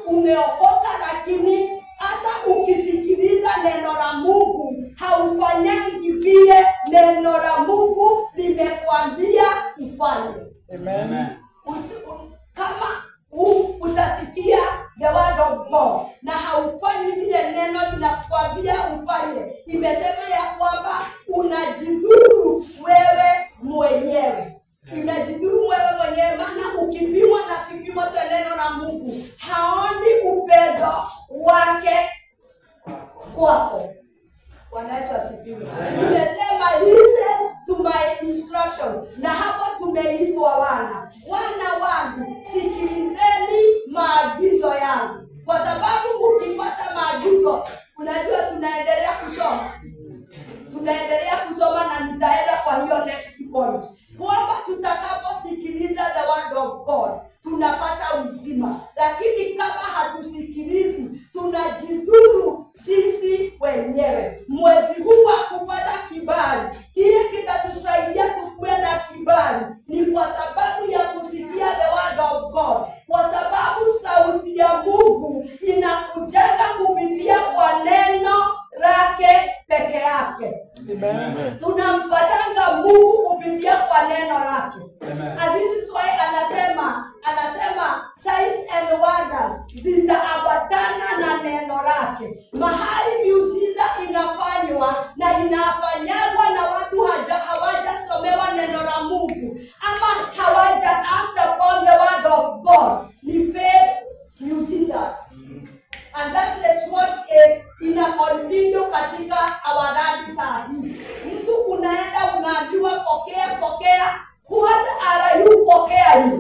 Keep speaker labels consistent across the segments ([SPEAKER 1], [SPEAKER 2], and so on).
[SPEAKER 1] umeokoka, lakini hata ukisikiliza neno la Mungu haufanyangi vile neno la Mungu limekuambia ufanye.
[SPEAKER 2] Amen.
[SPEAKER 1] Kama utasikia the word of God na haufanyi vile neno linakuambia ufanye, imesema ya kwamba unajidhuru wewe mwenyewe. Unajidhuru wewe mwenyewe, maana ukipimwa na kipimo cha neno la Mungu haoni upendo wake kwako. Bwana Yesu asifiwe. Nimesema listen to my instructions, na hapo tumeitwa wana. Wana wangu, sikilizeni maagizo yangu. Kwa sababu ukipata maagizo, unajua tunaendelea kusoma na nitaenda kwa hiyo next point. Kwamba tutakaposikiliza the word of God, tunapata uzima. Lakini kama hatusikilizi, tunajidhuru sisi wenyewe. Mwezi huu wa kupata kibali, kile kitatusaidia tukuwe na kibali ni kwa sababu ya kusikia the word of God. Kwa sababu sauti ya Mungu inakujenga kupitia kwa neno lake peke yake.
[SPEAKER 2] Amen.
[SPEAKER 1] Tunampatanga Mungu kupitia kwa neno lake. And this is why anasema signs and wonders zitaambatana na neno lake. Mahali miujiza inafanywa na inafanywa na watu hawajasomewa neno la Mungu ama hawaja act upon the word of God, ni fake miujiza. And that is what is in a continue katika our land saa hii. Mtu unaenda unaambiwa pokea. What are you pokea?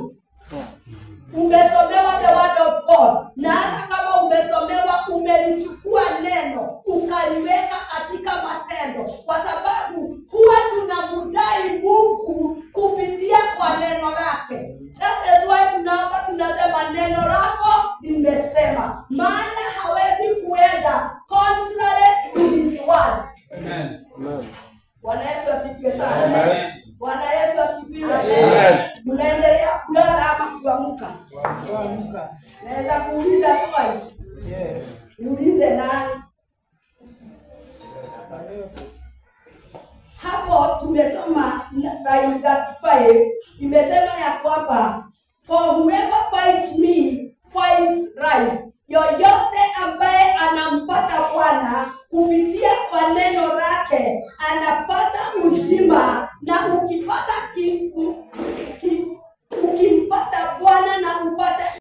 [SPEAKER 1] Umesomewa the word of God. Na hata kama umesomewa, umelichukua neno ukaliweka katika matendo. Kwa sababu huwa tunamdai Mungu kupitia kwa neno lake. That is why tunasema neno lako limesema. Maana hawezi kuenda contrary to his word.
[SPEAKER 2] Amen.
[SPEAKER 1] Bwana Yesu asifiwe sana.
[SPEAKER 2] Amen.
[SPEAKER 1] Bwana Yesu asifiwe.
[SPEAKER 2] Amen.
[SPEAKER 1] Mnaendelea kulala ama kuamka?
[SPEAKER 2] Kuamka.
[SPEAKER 1] Naweza kuuliza swali?
[SPEAKER 2] Yes.
[SPEAKER 1] Niulize nani? Hapo tumesoma line 35 imesema ya kwamba for whoever finds